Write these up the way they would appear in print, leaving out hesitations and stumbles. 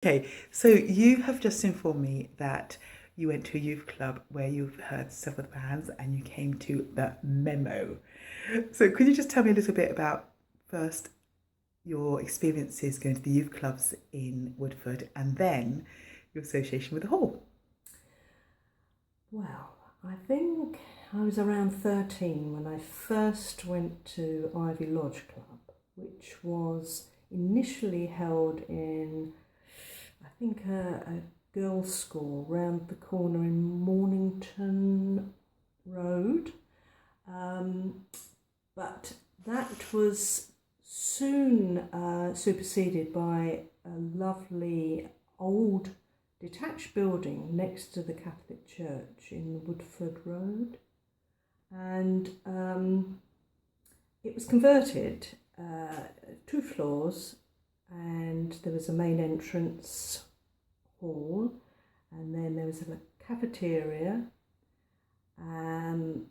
Okay, so you have just informed me that you went to a youth club where you've heard several bands and you came to the Memo. So could you just tell me a little bit about first your experiences going to the youth clubs in Woodford and then your association with the hall? Well, I think I was around 13 when I first went to Ivy Lodge Club, which was initially held in, I think, a girls' school round the corner in Mornington Road. But that was soon superseded by a lovely old detached building next to the Catholic Church in Woodford Road, and it was converted, 2 floors, and there was a main entrance hall, and then there was a cafeteria and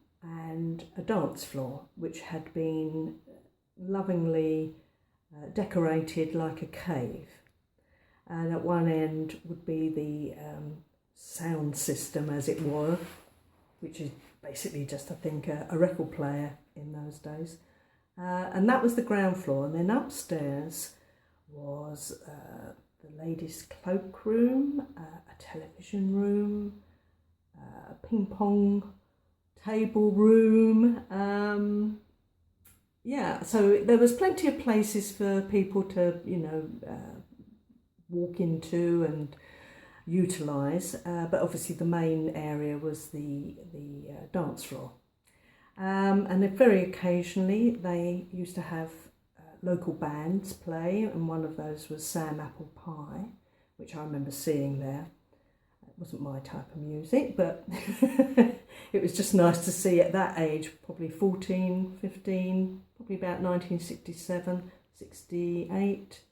a dance floor which had been lovingly decorated like a cave. And at one end would be the sound system, as it were, which is basically just, I think, a record player in those days. And that was the ground floor. And then upstairs was the ladies' cloakroom, a television room, a ping pong table room. So there was plenty of places for people to, walk into and utilise, but obviously the main area was the dance floor. And then very occasionally they used to have local bands play, and one of those was Sam Apple Pie, which I remember seeing there. It wasn't my type of music, but it was just nice to see at that age, probably 14, 15, probably about 1967, 68.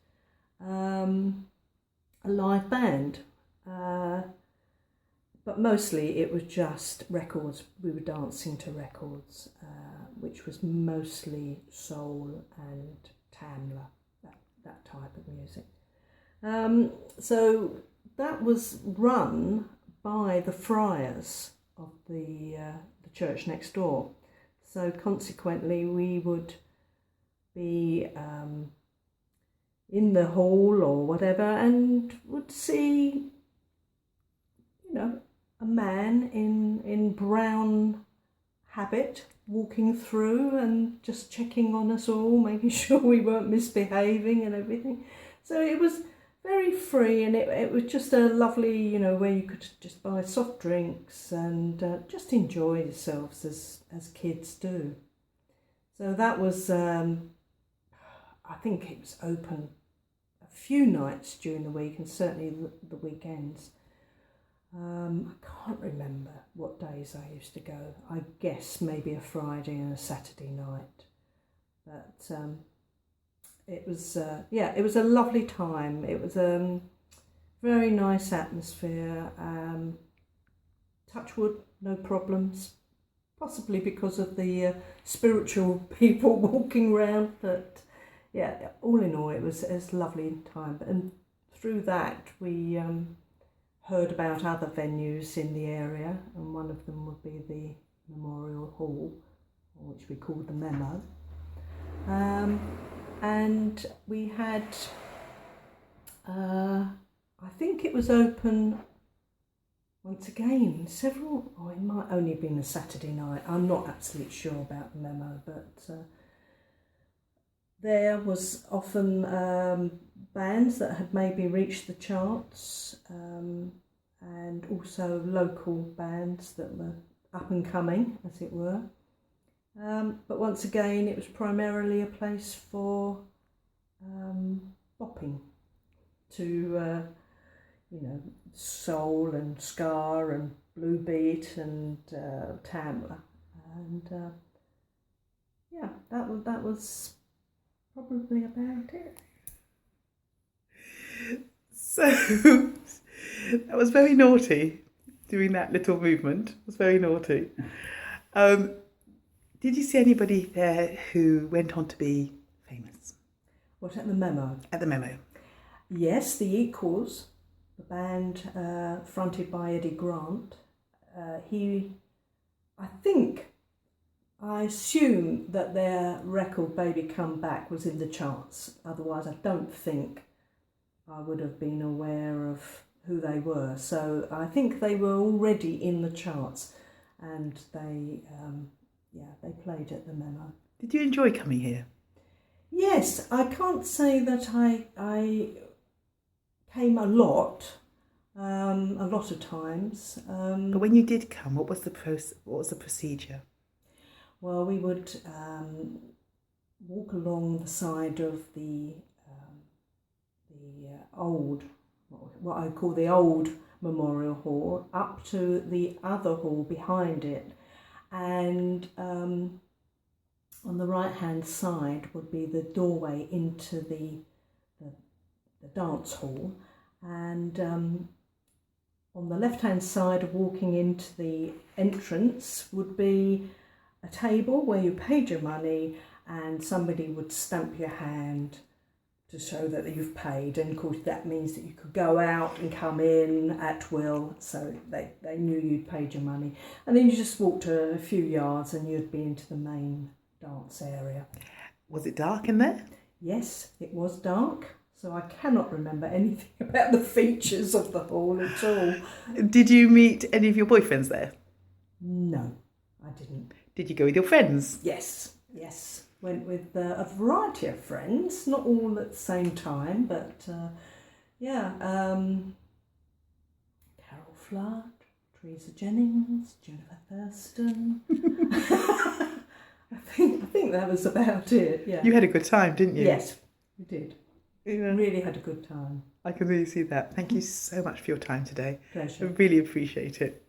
A live band, but mostly it was just records. We were dancing to records, which was mostly soul and Tamla, that type of music. So that was run by the friars of the church next door. So consequently, we would be in the hall or whatever, and would see, a man in brown habit walking through and just checking on us all, making sure we weren't misbehaving and everything. So it was very free, and it was just a lovely, where you could just buy soft drinks and just enjoy yourselves as kids do. So that was, I think it was open a few nights during the week, and certainly the weekends. I can't remember what days I used to go. I guess maybe a Friday and a Saturday night. But it was a lovely time. It was a very nice atmosphere. Touch wood, no problems. Possibly because of the spiritual people walking around, but yeah, all in all, it was a lovely time. And through that, we heard about other venues in the area, and one of them would be the Memorial Hall, which we called the Memo. And we had, I think it was open once again, it might only have been a Saturday night. I'm not absolutely sure about the Memo, but there was often bands that had maybe reached the charts, and also local bands that were up and coming, as it were. But once again, it was primarily a place for bopping to, soul and ska and blue beat and Tamla, and that was probably about it. So that was very naughty, doing that little movement. It was very naughty. Did you see anybody there who went on to be famous? What, at the Memo? At the Memo. Yes, the Equals, the band fronted by Eddie Grant. I assume that their record Baby Come Back was in the charts. Otherwise, I don't think I would have been aware of who they were. So I think they were already in the charts, and they played at the Memo. Did you enjoy coming here? Yes, I can't say that I came a lot of times. But when you did come, what was the procedure? Well, we would walk along the side of the old, what I call the old Memorial Hall, up to the other hall behind it, and on the right-hand side would be the doorway into the dance hall, and on the left-hand side of walking into the entrance would be a table where you paid your money and somebody would stamp your hand to show that you've paid, and of course that means that you could go out and come in at will, so they knew you'd paid your money. And then you just walked a few yards and you'd be into the main dance area. Was it dark in there? Yes, it was dark, so I cannot remember anything about the features of the hall at all. Did you meet any of your boyfriends there? No, I didn't. Did you go with your friends? Yes. Went with a variety of friends, not all at the same time, but Carol Flood, Teresa Jennings, Jennifer Thurston. I think that was about it. Yeah. You had a good time, didn't you? Yes, we did. Yeah. Really had a good time. I can really see that. Thank you so much for your time today. Pleasure. I really appreciate it.